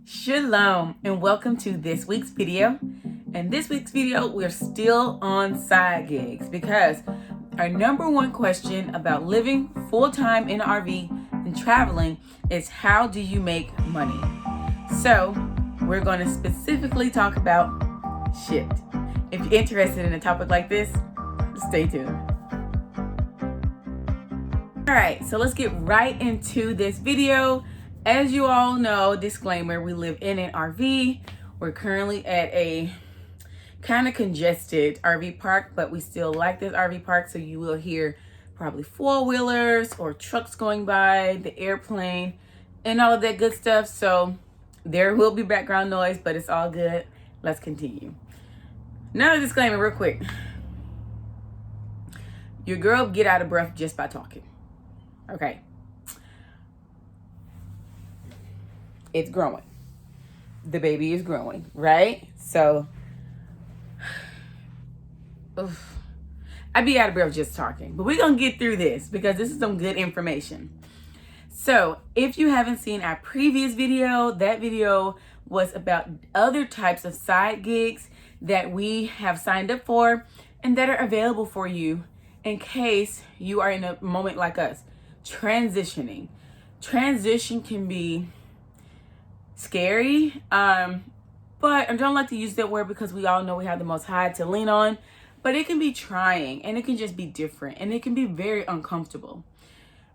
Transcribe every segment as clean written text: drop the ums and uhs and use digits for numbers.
Shalom and welcome to this week's video. In this week's video, we're still on side gigs because our number one question about living full-time in an RV and traveling is how do you make money? So we're going to specifically talk about Shipt. If you're interested in a topic like this, stay tuned. All right, so let's get right into this video. As you all know, disclaimer, we live in an RV. We're currently at a kind of congested RV park, but we still like this RV park, so you will hear probably four-wheelers or trucks going by, the airplane, and all of that good stuff. So there will be background noise, but it's all good. Let's continue. Another disclaimer real quick. Your girl get out of breath just by talking. Okay. It's growing. The baby is growing, right? So, I'd be out of breath just talking. But we're going to get through this because this is some good information. So, if you haven't seen our previous video, that video was about other types of side gigs that we have signed up for and that are available for you in case you are in a moment like us, transitioning. Transition can be scary, but I don't like to use that word because we all know we have the Most High to lean on, but it can be trying and it can just be different and it can be very uncomfortable.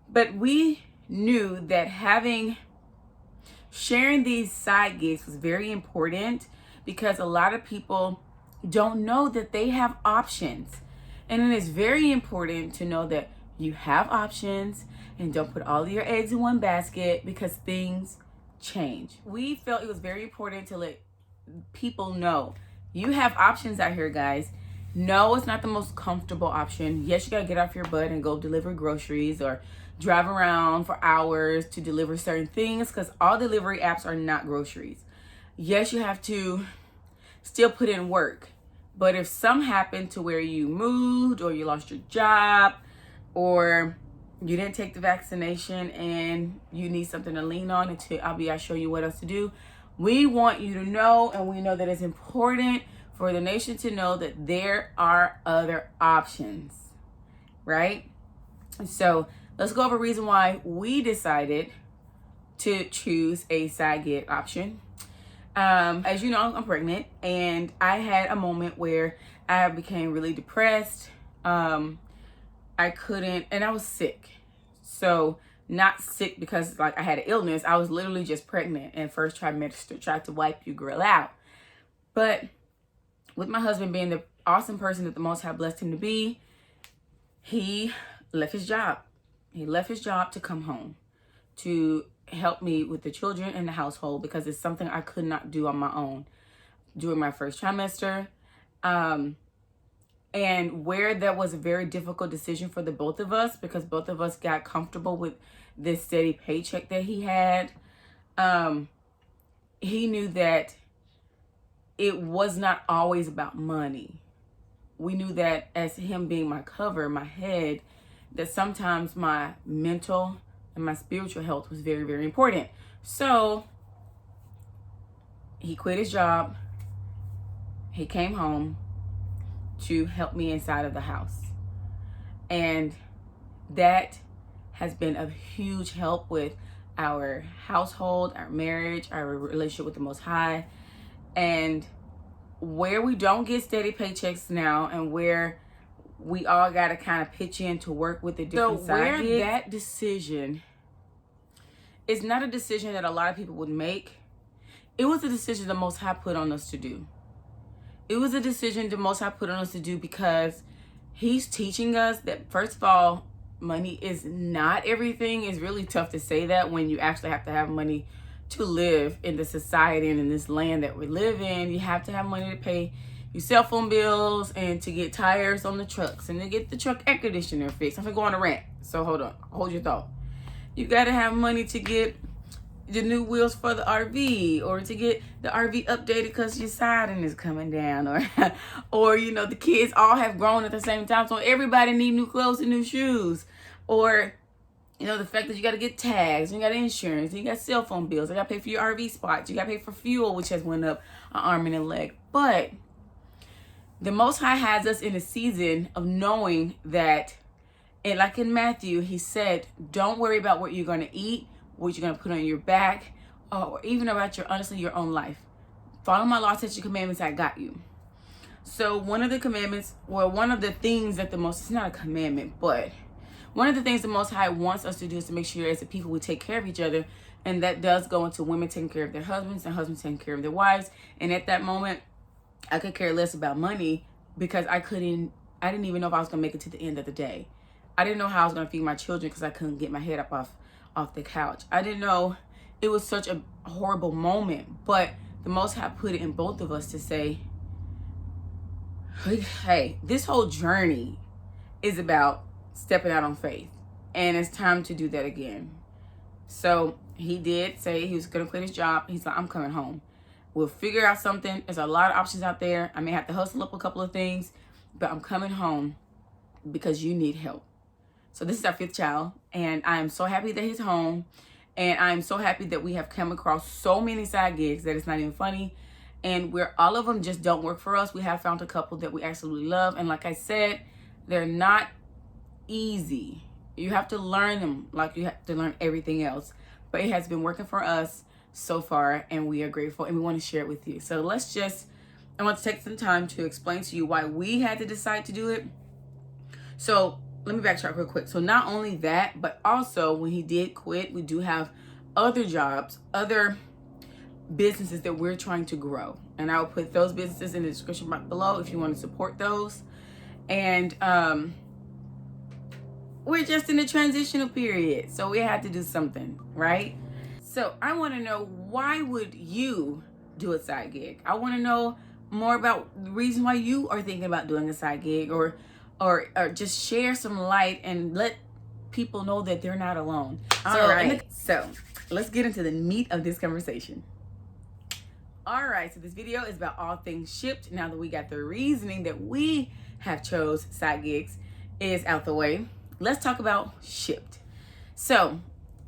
But we knew that sharing these side gigs was very important because a lot of people don't know that they have options, and it is very important to know that you have options and don't put all of your eggs in one basket because things change. We felt it was very important to let people know you have options out here, guys. No, it's not the most comfortable option. Yes, you gotta get off your butt and go deliver groceries or drive around for hours to deliver certain things because all delivery apps are not groceries. Yes, you have to still put in work, but if something happened to where you moved or you lost your job or you didn't take the vaccination and you need something to lean on until I'll show you what else to do. We want you to know, and we know that it's important for the nation to know that there are other options, right? So let's go over a reason why we decided to choose a side gig option. As you know, I'm pregnant, and I had a moment where I became really depressed. I couldn't, and I was sick. So not sick because like I had an illness. I was literally just pregnant and first trimester tried to wipe you girl out. But with my husband being the awesome person that the Most High blessed him to be, he left his job. He left his job to come home to help me with the children and the household because it's something I could not do on my own during my first trimester. And where that was a very difficult decision for the both of us because both of us got comfortable with this steady paycheck that he had. He knew that it was not always about money. We knew that as him being my cover, my head, that sometimes my mental and my spiritual health was very, very important. So he quit his job. He came home to help me inside of the house. And that has been a huge help with our household, our marriage, our relationship with the Most High. And where we don't get steady paychecks now and where we all got to kind of pitch in to work with the different side gigs, that decision is not a decision that a lot of people would make. It was a decision the Most High put on us to do. It was a decision the Most High put on us to do because he's teaching us that, first of all, money is not everything. It's really tough to say that when you actually have to have money to live in the society and in this land that we live in. You have to have money to pay your cell phone bills and to get tires on the trucks and to get the truck air conditioner fixed. I'm going to go on a rant, so hold on. Hold your thought. You got to have money to get the new wheels for the RV or to get the RV updated because your siding is coming down or you know the kids all have grown at the same time, so everybody need new clothes and new shoes, or You know, the fact that you got to get tags, you got insurance, you got cell phone bills, you got to pay for your RV spots, you got to pay for fuel, which has went up an arm and a leg. But the Most High has us in a season of knowing that, and like in Matthew, he said, don't worry about what you're going to eat, what you're going to put on your back, or even about honestly, your own life. Follow my law, statutes, commandments, I got you. So one of the commandments, one of the things that it's not a commandment, but one of the things the Most High wants us to do is to make sure as a people we take care of each other. And that does go into women taking care of their husbands and husbands taking care of their wives. And at that moment, I could care less about money because I didn't even know if I was going to make it to the end of the day. I didn't know how I was going to feed my children because I couldn't get my head up off the couch. I didn't know. It was such a horrible moment. But the Most High put it in both of us to say, hey, this whole journey is about stepping out on faith. And it's time to do that again. So he did say he was going to quit his job. He's like, I'm coming home. We'll figure out something. There's a lot of options out there. I may have to hustle up a couple of things, but I'm coming home because you need help. So this is our 5th child, and I am so happy that he's home, and I'm so happy that we have come across so many side gigs that it's not even funny, and where all of them just don't work for us. We have found a couple that we absolutely love, and like I said, they're not easy. You have to learn them like you have to learn everything else, but it has been working for us so far, and we are grateful, and we want to share it with you. So I want to take some time to explain to you why we had to decide to do it. So let me backtrack real quick. So not only that, but also when he did quit, we do have other jobs, other businesses that we're trying to grow. And I will put those businesses in the description box below if you want to support those. And we're just in a transitional period. So we had to do something, right? So I want to know, why would you do a side gig? I want to know more about the reason why you are thinking about doing a side gig, or just share some light and let people know that they're not alone. All right. So let's get into the meat of this conversation. All right. So this video is about all things Shipt. Now that we got the reasoning that we have chose side gigs is out the way, let's talk about Shipt. So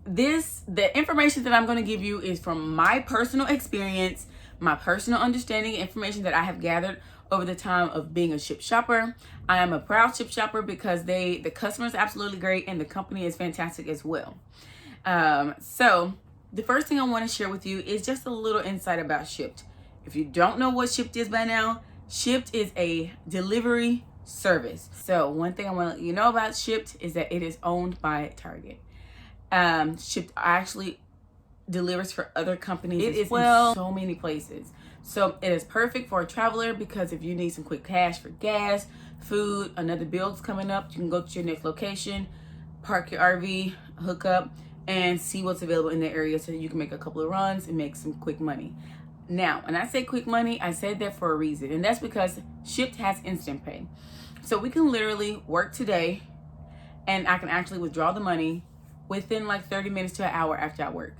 the information that I'm going to give you is from my personal experience, my personal understanding, information that I have gathered over the time of being a Shipt shopper. I am a proud Shipt shopper because the customer is absolutely great and the company is fantastic as well. So the first thing I want to share with you is just a little insight about Shipt. If you don't know what Shipt is by now, Shipt is a delivery service. So one thing I want to let you know about Shipt is that it is owned by Target. Shipt actually delivers for other companies as well. In so many places. So it is perfect for a traveler because if you need some quick cash for gas, food, another bill's coming up, you can go to your next location, park your RV, hook up, and see what's available in the area so you can make a couple of runs and make some quick money. Now, when I say quick money, I said that for a reason, and that's because Shipt has instant pay. So we can literally work today, and I can actually withdraw the money within like 30 minutes to an hour after I work.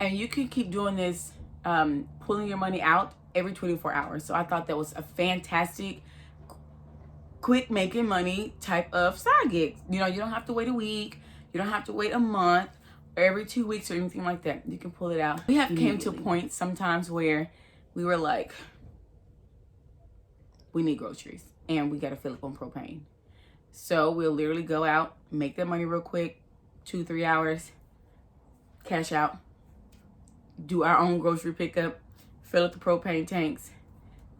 And you can keep doing this, pulling your money out every 24 hours. So I thought that was a fantastic, quick making money type of side gig. You know, you don't have to wait a week. You don't have to wait a month or every 2 weeks or anything like that. You can pull it out. We have came to a point sometimes where we were like, we need groceries and we got to fill up on propane. So we'll literally go out, make that money real quick, 2-3 hours, cash out, do our own grocery pickup, fill up the propane tanks,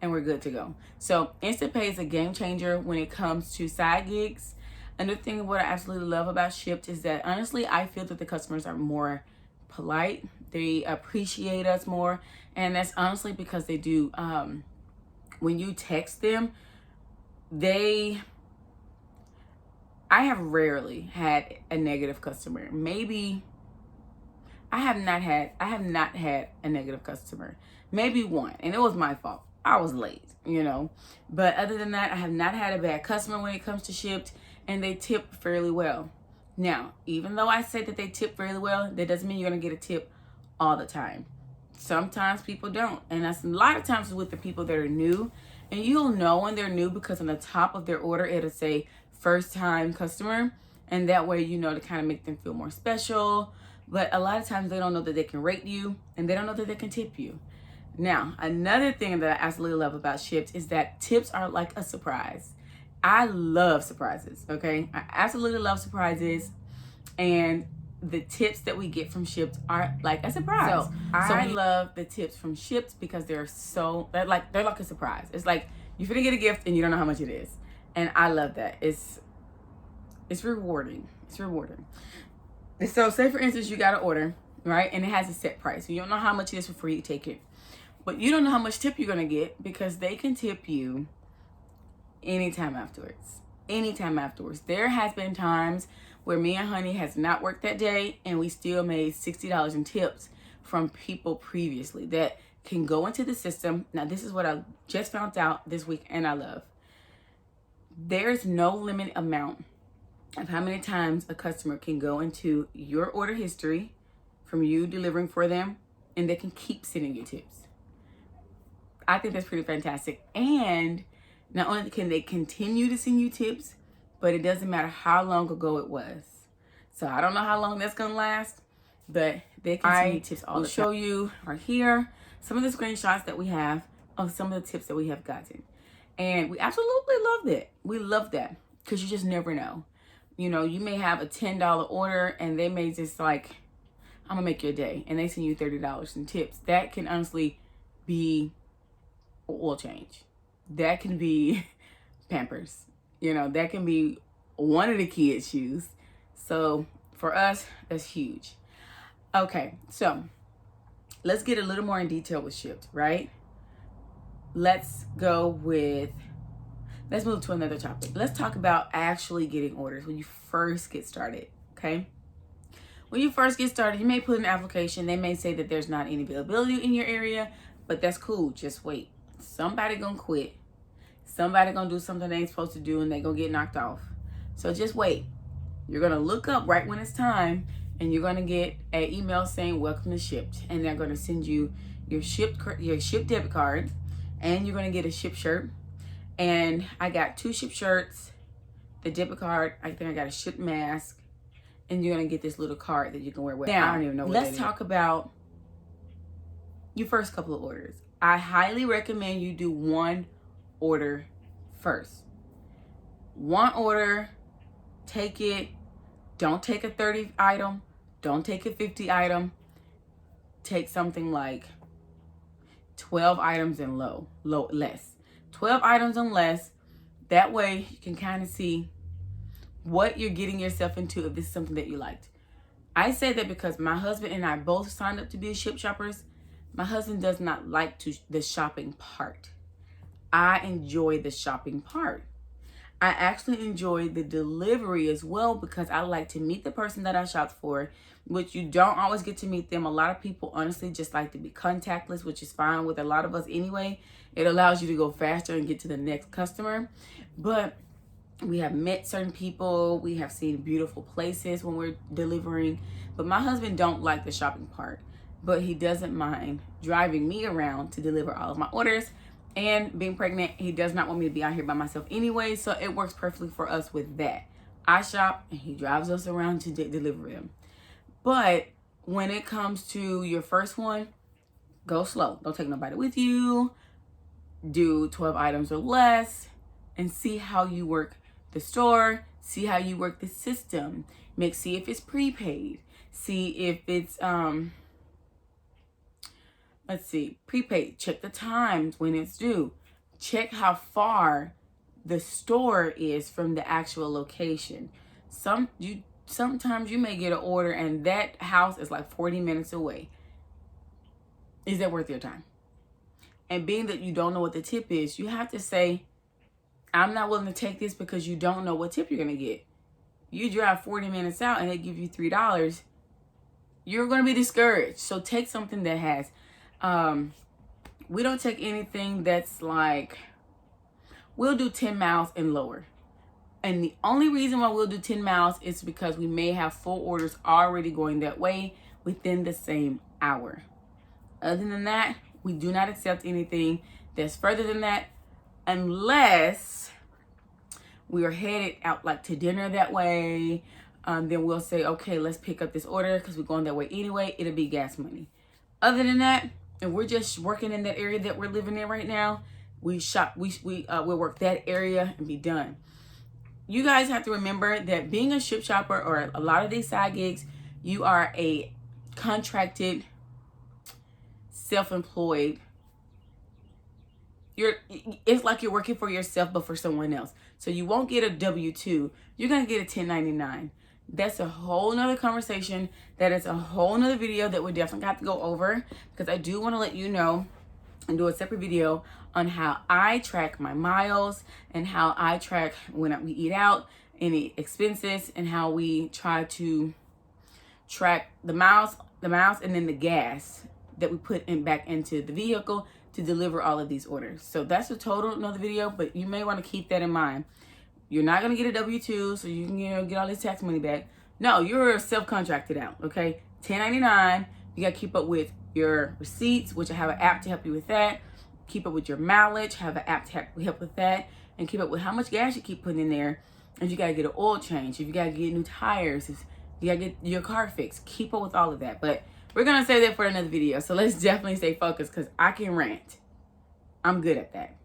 and we're good to go. So instant pay is a game changer when it comes to side gigs. Another thing what I absolutely love about Shipt is that honestly I feel that the customers are more polite. They appreciate us more, and that's honestly because they do. When you text them, I have rarely had a negative customer. Maybe I have not had a negative customer. Maybe one, and it was my fault. I was late, you know. But other than that, I have not had a bad customer when it comes to Shipt, and they tip fairly well. Now, even though I say that they tip fairly well, that doesn't mean you're gonna get a tip all the time. Sometimes people don't, and that's a lot of times with the people that are new. And you'll know when they're new because on the top of their order it'll say first time customer, And that way, you know, to kind of make them feel more special. But a lot of times they don't know that they can rate you, and they don't know that they can tip you. Now, another thing that I absolutely love about Shipt is that tips are like a surprise. I love surprises, okay? I absolutely love surprises. And the tips that we get from Shipt are like a surprise. So I love the tips from Shipt because they're like a surprise. It's like you're gonna get a gift and you don't know how much it is. And I love that. It's rewarding. It's rewarding. And so say for instance you got an order, right? And it has a set price. You don't know how much it is before you take it. But you don't know how much tip you're gonna get because they can tip you anytime afterwards. Anytime afterwards. There has been times where me and Honey has not worked that day and we still made $60 in tips from people previously that can go into the system. Now this is what I just found out this week and I love. There's no limit amount of how many times a customer can go into your order history from you delivering for them, and they can keep sending you tips. I think that's pretty fantastic. And not only can they continue to send you tips, but it doesn't matter how long ago it was. So I don't know how long that's gonna last, but they can send you tips all the time. I'll show you right here some of the screenshots that we have of some of the tips that we have gotten. And we absolutely love that. We love that because you just never know. You know, you may have a $10 order and they may just like, I'm gonna make your day, and they send you $30 in tips. That can honestly be oil change. That can be Pampers. You know, that can be one of the kids' shoes. So for us, that's huge. Okay, so let's get a little more in detail with Shipt, right? Let's move to another topic. Let's talk about actually getting orders when you first get started, okay? When you first get started, you may put an application. They may say that there's not any availability in your area, but that's cool. Just wait. Somebody gonna quit. Somebody gonna do something they ain't supposed to do and they gonna get knocked off. So just wait. You're gonna look up right when it's time and you're gonna get an email saying welcome to Shipt, and they're gonna send you your Shipt debit card, and you're gonna get a Shipt shirt. And I got 2 Shipt shirts, the debit card. I think I got a Shipt mask, and you're gonna get this little card that you can wear. Now, I don't even know what let's talk about your first couple of orders. I highly recommend you do one order first. One order, take it. Don't take a 30 item. Don't take a 50 item. Take something like 12 items and less. 12 items and less. That way you can kind of see what you're getting yourself into if this is something that you liked. I say that because my husband and I both signed up to be Shipt shoppers. My husband does not like the shopping part. I enjoy the shopping part. I actually enjoy the delivery as well because I like to meet the person that I shopped for, which you don't always get to meet them. A lot of people honestly just like to be contactless, which is fine with a lot of us anyway. It allows you to go faster and get to the next customer. But we have met certain people. We have seen beautiful places when we're delivering. But my husband don't like the shopping part, but he doesn't mind driving me around to deliver all of my orders. And being pregnant, he does not want me to be out here by myself anyway, so it works perfectly for us with that. I shop and he drives us around to deliver them. But when it comes to your first one, go slow. Don't take nobody with you. Do 12 items or less and see how you work the store. See how you work the system. See if it's prepaid. See if it's prepaid. Check the times when it's due. Check how far the store is from the actual location. Sometimes you may get an order and that house is like 40 minutes away. Is that worth your time? And being that you don't know what the tip is, you have to say, I'm not willing to take this because you don't know what tip you're going to get. You drive 40 minutes out and they give you $3. You're going to be discouraged. So take something that has we don't take anything that's like, we'll do 10 miles and lower. And the only reason why we'll do 10 miles is because we may have full orders already going that way within the same hour. Other than that, we do not accept anything that's further than that unless we are headed out like to dinner that way, then we'll say, okay, let's pick up this order because we're going that way anyway. It'll be gas money. Other than that, if we're just working in that area that we're living in right now, we'll work that area and be done. You guys have to remember that being a Shipt Shopper or a lot of these side gigs, you are a contracted, self-employed. It's like you're working for yourself but for someone else. So you won't get a W-2. You're going to get a 1099. That's a whole nother conversation. That is a whole nother video that we definitely have to go over, because I do want to let you know and do a separate video on how I track my miles and how I track when we eat out, any expenses, and how we try to track the miles and then the gas that we put back into the vehicle to deliver all of these orders. So that's a total another video, but you may want to keep that in mind. You're not going to get a W-2 so you can get all this tax money back. No, you're self-contracted out, okay? 1099, you got to keep up with your receipts, which I have an app to help you with that. Keep up with your mileage, have an app to help with that. And keep up with how much gas you keep putting in there. If you got to get an oil change, if you got to get new tires, if you got to get your car fixed. Keep up with all of that. But we're going to save that for another video. So let's definitely stay focused because I can rant. I'm good at that.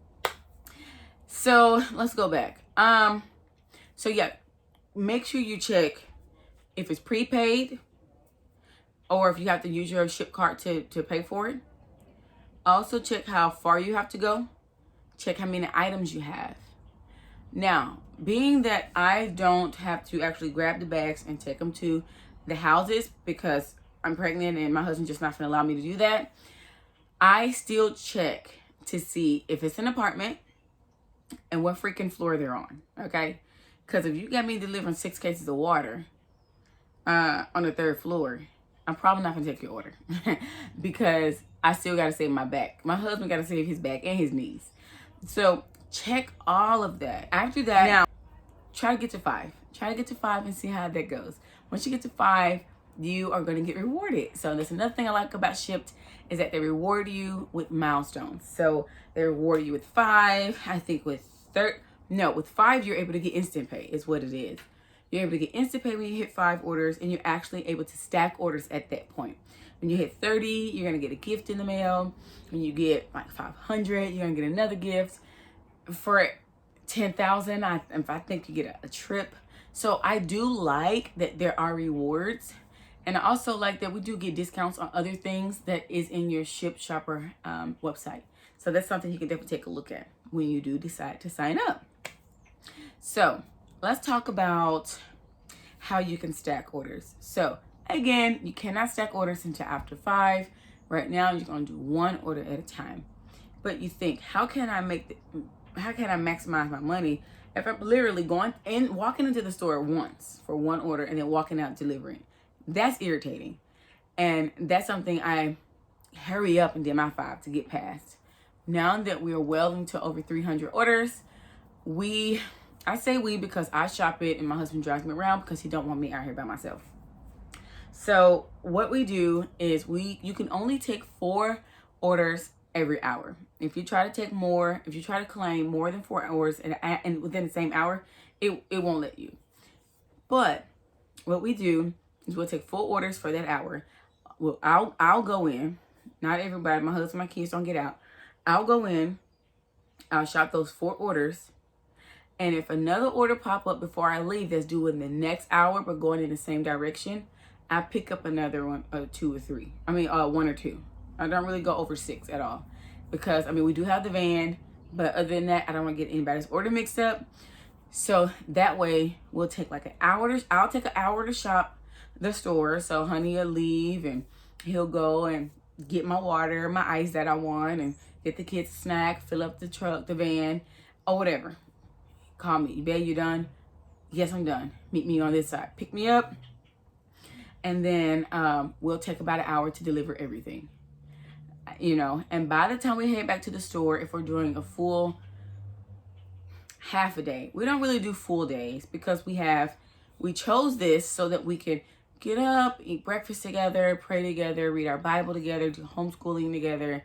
So let's go back. So yeah, make sure you check if it's prepaid or if you have to use your Shipt card to pay for it. Also check how far you have to go. Check how many items you have. Now, being that I don't have to actually grab the bags and take them to the houses because I'm pregnant and my husband just not going to allow me to do that, I still check to see if it's an apartment and what freaking floor they're on, okay? Because if you got me delivering 6 cases of water on the 3rd floor, I'm probably not going to take your order because I still got to save my back. My husband got to save his back and his knees. So check all of that. After that, now try to get to 5. Try to get to 5 and see how that goes. Once you get to 5, you are going to get rewarded. So that's another thing I like about Shipt is that they reward you with milestones. So they reward you with 5. I think with 5 you're able to get instant pay is what it is. You're able to get instant pay when you hit 5 orders, and you're actually able to stack orders at that point. When you hit 30, you're going to get a gift in the mail. When you get like 500, you're going to get another gift. For 10,000, I think you get a trip. So I do like that there are rewards. And I also like that we do get discounts on other things that is in your Shipt Shopper website. So that's something you can definitely take a look at when you do decide to sign up. So let's talk about how you can stack orders. So again, you cannot stack orders until after 5. Right now, you're going to do 1 order at a time. But you think, how can I maximize my money if I'm literally walking into the store once for 1 order and then walking out delivering? That's irritating. And that's something I hurry up and did my 5 to get past. Now that we are well into over 300 orders, I say we because I shop it and my husband drives me around because he don't want me out here by myself. So what we do is you can only take 4 orders every hour. If you try to take more, if you try to claim more than 4 hours and within the same hour, it won't let you. But what we do is we'll take 4 orders for that hour. Well, I'll go in. Not everybody, my husband, my kids don't get out. I'll go in. I'll shop those 4 orders. And if another order pop up before I leave that's due in the next hour but going in the same direction, I pick up another one, 2 or 3. 1 or 2. I don't really go over 6 at all. Because, we do have the van. But other than that, I don't want to get anybody's order mixed up. So that way, we'll take like an hour. I'll take an hour to shop the store. So honey will leave and he'll go and get my water, my ice that I want, and get the kids a snack, fill up the truck, the van, or whatever. Call me. Babe, you done? Yes, I'm done. Meet me on this side. Pick me up. And then we'll take about an hour to deliver everything. And by the time we head back to the store, if we're doing a full half a day, we don't really do full days because we chose this so that we can get up, eat breakfast together, pray together, read our Bible together, do homeschooling together,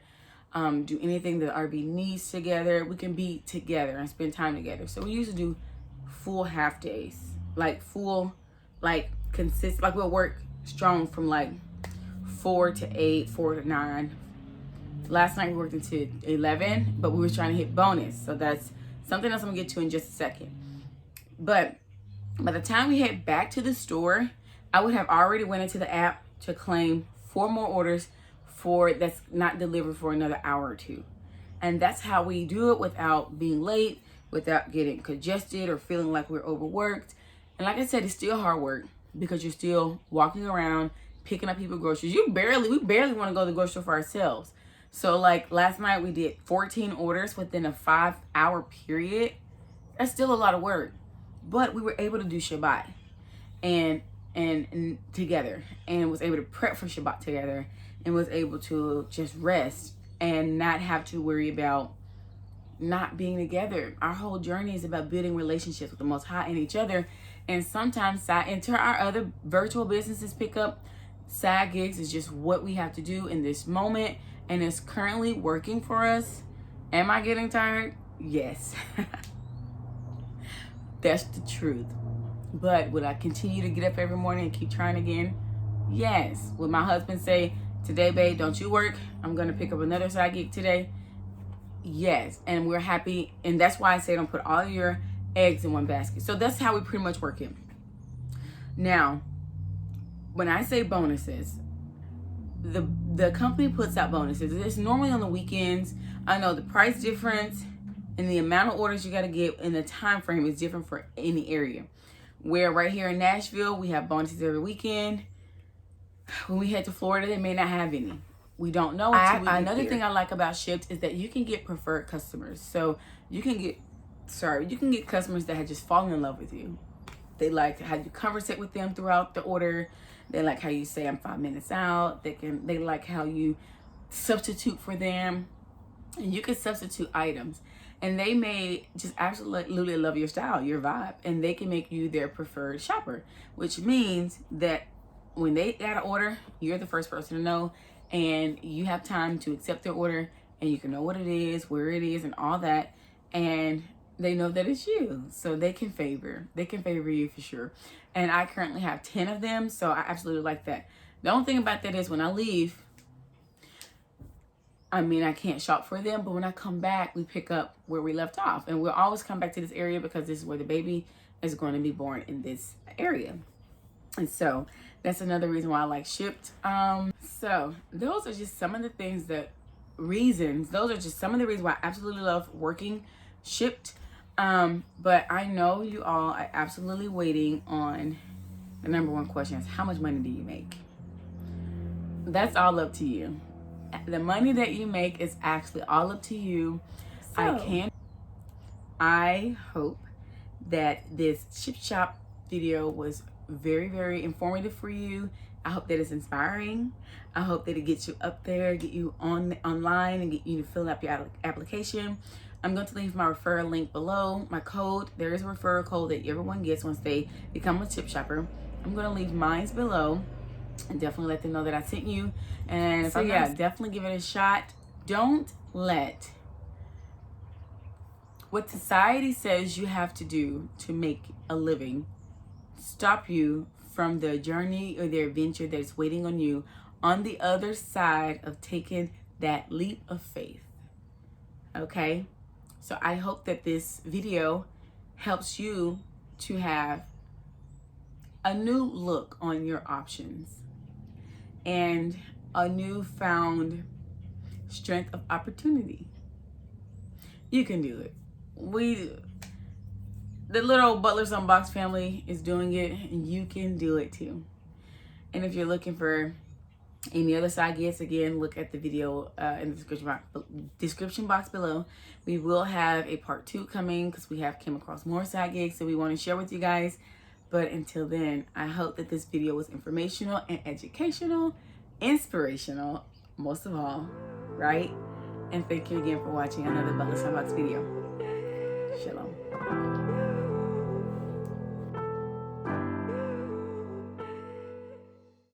do anything that RV needs together. We can be together and spend time together. So we usually do full half days, like full, like consist, like we'll work strong from like 4 to 8, 4 to 9. Last night we worked until 11, but we were trying to hit bonus. So that's something else I'm gonna get to in just a second. But by the time we head back to the store, I would have already went into the app to claim 4 more orders for that's not delivered for another hour or 2. And that's how we do it without being late, without getting congested or feeling like we're overworked. And like I said, it's still hard work because you're still walking around, picking up people's groceries. We barely want to go to the grocery store for ourselves. So like last night we did 14 orders within a 5-hour period. That's still a lot of work. But we were able to do Shabbat and together, and was able to prep for Shabbat together, and was able to just rest and not have to worry about not being together. Our whole journey is about building relationships with the Most High and each other. And sometimes until our other virtual businesses pick up, side gigs is just what we have to do in this moment, and it's currently working for us. Am I getting tired? Yes. That's the truth. But would I continue to get up every morning and keep trying again? Yes. Would my husband say, today, babe, don't you work? I'm going to pick up another side gig today? Yes. And we're happy. And that's why I say don't put all your eggs in one basket. So that's how we pretty much work it. Now, when I say bonuses, the company puts out bonuses. It's normally on the weekends. I know the price difference and the amount of orders you got to get and the time frame is different for any area. Where right here in Nashville, we have bonuses every weekend. When we head to Florida, they may not have any. We don't know. Another thing I like about Shipt is that you can get preferred customers. So you can get customers that have just fallen in love with you. They like how you conversate with them throughout the order. They like how you say, I'm 5 minutes out. They like how you substitute for them. And you can substitute items. And they may just absolutely love your style, your vibe. And they can make you their preferred shopper. Which means that when they got an order, you're the first person to know. And you have time to accept their order. And you can know what it is, where it is, and all that. And they know that it's you. So they can favor you for sure. And I currently have 10 of them. So I absolutely like that. The only thing about that is when I leave, I can't shop for them, but when I come back, we pick up where we left off. And we'll always come back to this area because this is where the baby is going to be born, in this area. And so that's another reason why I like Shipt. So those are just some of the those are just some of the reasons why I absolutely love working Shipt. But I know you all are absolutely waiting on the number one question is, how much money do you make? That's all up to you. The money that you make is actually all up to you. So, I hope that this Shipt Shop video was very, very informative for you. I hope that it's inspiring. I hope that it gets you up there, get you online, and get you to fill out your application. I'm going to leave my referral link below. My code, there is a referral code that everyone gets once they become a Shipt Shopper. I'm going to leave mine below. And definitely let them know that I sent you. And so yeah, definitely give it a shot. Don't let what society says you have to do to make a living stop you from the journey or the adventure that's waiting on you on the other side of taking that leap of faith. Okay? So I hope that this video helps you to have a new look on your options and a newfound strength of opportunity. You can do it. The little Butlers Unboxed family is doing it, and you can do it too. And if you're looking for any other side gigs, again, look at the video in the description box below. We will have a part 2 coming because we have came across more side gigs that we want to share with you guys. But until then, I hope that this video was informational and educational, inspirational, most of all, right? And thank you again for watching another Butlers Unboxed video. Shalom.